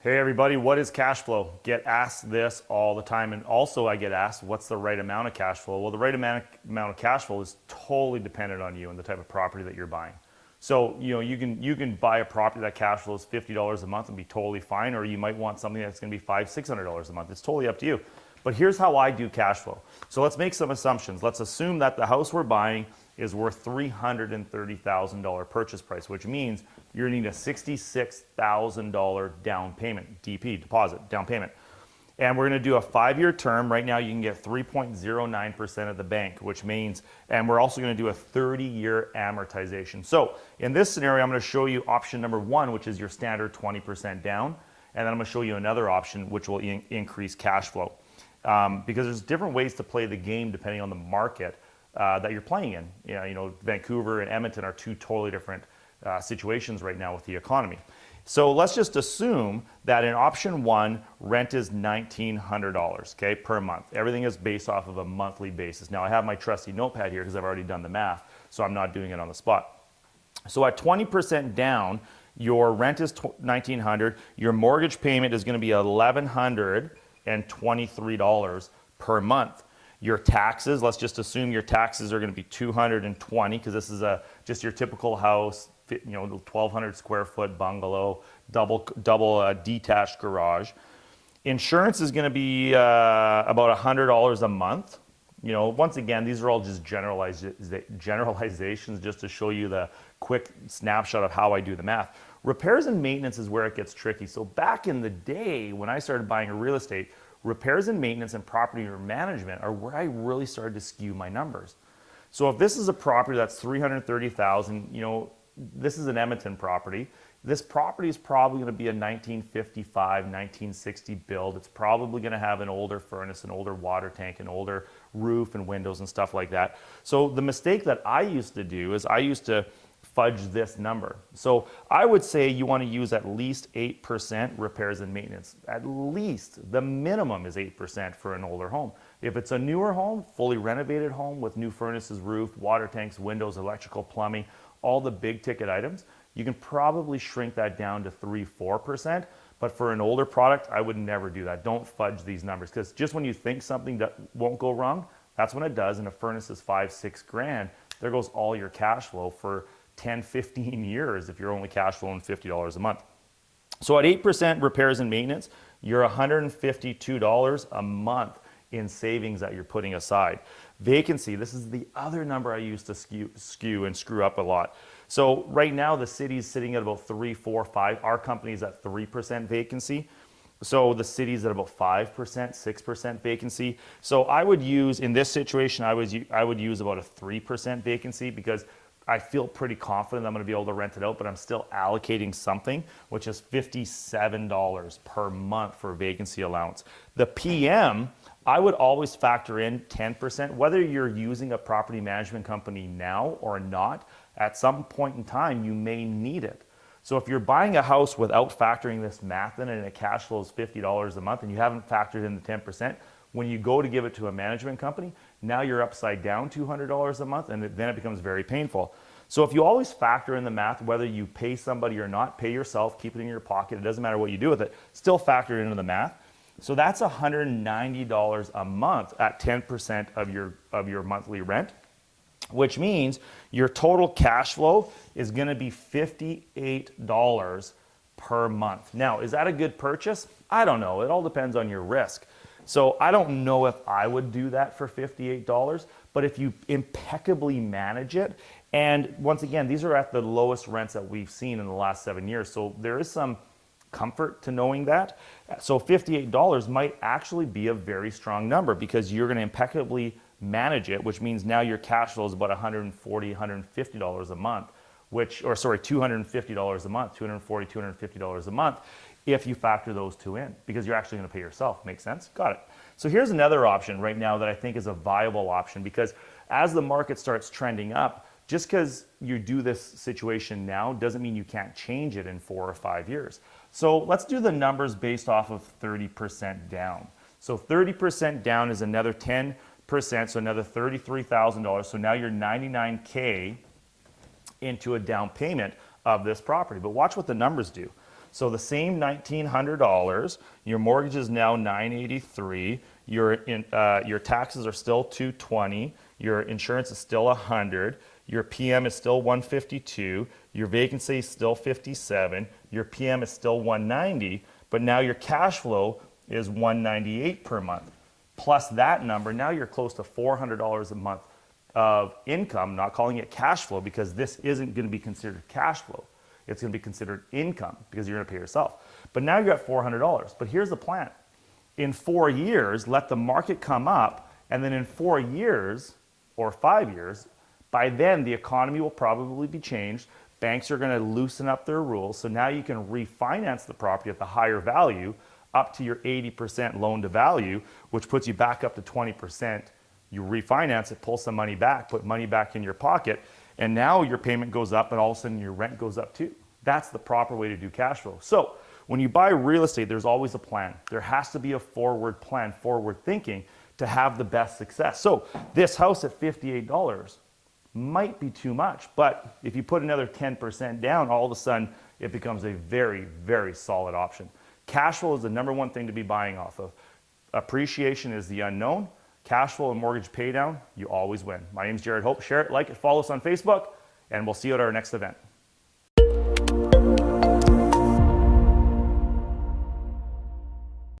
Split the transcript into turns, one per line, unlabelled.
Hey everybody, what is cash flow? Get asked this all the time, and also I get asked, what's the right amount of cash flow? Well, the right amount of cash flow is totally dependent on you and the type of property that you're buying. So, you can buy a property that cash flows $50 a month and be totally fine, or you might want something that's going to be $500-$600 a month. It's totally up to you. But here's how I do cash flow. So let's make some assumptions. Let's assume that the house we're buying is worth $330,000 purchase price, which means you're going to need a $66,000 down payment, DP, deposit, down payment. And we're going to do a 5-year term. Right now you can get 3.09% at the bank, which means, and we're also going to do a 30-year amortization. So in this scenario, I'm going to show you option number 1, which is your standard 20% down. And then I'm going to show you another option, which will increase cash flow. Because there's different ways to play the game depending on the market that you're playing in. Vancouver and Edmonton are two totally different situations right now with the economy. So let's just assume that in option 1, rent is $1,900, okay, per month. Everything is based off of a monthly basis. Now I have my trusty notepad here because I've already done the math, so I'm not doing it on the spot. So at 20% down, your rent is $1,900. Your mortgage payment is going to be $1,123 per month. Your taxes, let's just assume your taxes are going to be $220 because this is just your typical house, 1,200 square foot bungalow, double detached garage. Insurance is going to be about $100 a month. Once again, these are all just generalizations just to show you the quick snapshot of how I do the math. Repairs and maintenance is where it gets tricky. So back in the day when I started buying real estate, repairs and maintenance and property management are where I really started to skew my numbers. So if this is a property that's $330,000, this is an Edmonton property. This property is probably going to be a 1955, 1960 build. It's probably going to have an older furnace, an older water tank, an older roof and windows and stuff like that. So the mistake that I used to do is I used to fudge this number. So I would say you want to use at least 8% repairs and maintenance. At least. The minimum is 8% for an older home. If it's a newer home, fully renovated home with new furnaces, roof, water tanks, windows, electrical, plumbing, all the big ticket items, you can probably shrink that down to 3-4%. But for an older product, I would never do that. Don't fudge these numbers, because just when you think something that won't go wrong, that's when it does. And a furnace is $5-6 grand. There goes all your cash flow for 10-15 years if you're only cash flowing $50 a month. So at 8% repairs and maintenance, you're $152 a month in savings that you're putting aside. Vacancy, this is the other number I used to skew and screw up a lot. So right now the city's sitting at about 3, 4, 5. Our company's at 3% vacancy. So the city's at about 5%, 6% vacancy. So I would use, in this situation, I would use about a 3% vacancy, because I feel pretty confident I'm going to be able to rent it out, but I'm still allocating something, which is $57 per month for vacancy allowance. The PM, I would always factor in 10%, whether you're using a property management company now or not. At some point in time, you may need it. So if you're buying a house without factoring this math in and it cash flows $50 a month and you haven't factored in the 10%, when you go to give it to a management company, now you're upside down $200 a month, and then it becomes very painful. So if you always factor in the math, whether you pay somebody or not, pay yourself, keep it in your pocket, it doesn't matter what you do with it, still factor it into the math. So that's $190 a month at 10% of your monthly rent, which means your total cash flow is going to be $58 per month. Now, is that a good purchase? I don't know. It all depends on your risk. So I don't know if I would do that for $58, but if you impeccably manage it, and once again, these are at the lowest rents that we've seen in the last 7 years, so there is some comfort to knowing that. So $58 might actually be a very strong number, because you're going to impeccably manage it, which means now your cash flow is about $140, $150 a month, $250 a month, $240, $250 a month, if you factor those two in, because you're actually going to pay yourself. Make sense? Got it. So here's another option right now that I think is a viable option, because as the market starts trending up, just because you do this situation now doesn't mean you can't change it in 4 or 5 years. So let's do the numbers based off of 30% down. So 30% down is another 10%, so another $33,000. So now you're $99K into a down payment of this property. But watch what the numbers do. So the same $1,900, your mortgage is now $983. Your taxes are still $220. Your insurance is still $100. Your PM is still $152. Your vacancy is still $57. Your PM is still $190. But now your cash flow is $198 per month. Plus that number, now you're close to $400 a month of income, not calling it cash flow because this isn't going to be considered cash flow. It's going to be considered income because you're going to pay yourself. But now you're at $400. But here's the plan. In 4 years, let the market come up, and then in 4 years or 5 years, by then the economy will probably be changed. Banks are going to loosen up their rules. So now you can refinance the property at the higher value up to your 80% loan to value, which puts you back up to 20%. You refinance it, pull some money back, put money back in your pocket, and now your payment goes up and all of a sudden your rent goes up too. That's the proper way to do cash flow. So when you buy real estate, there's always a plan. There has to be a forward plan, forward thinking to have the best success. So this house at $58 might be too much, but if you put another 10% down, all of a sudden it becomes a very, very solid option. Cash flow is the number one thing to be buying off of. Appreciation is the unknown. Cash flow and mortgage pay down, you always win. My name is Jared Hope. Share it, like it, follow us on Facebook, and we'll see you at our next event.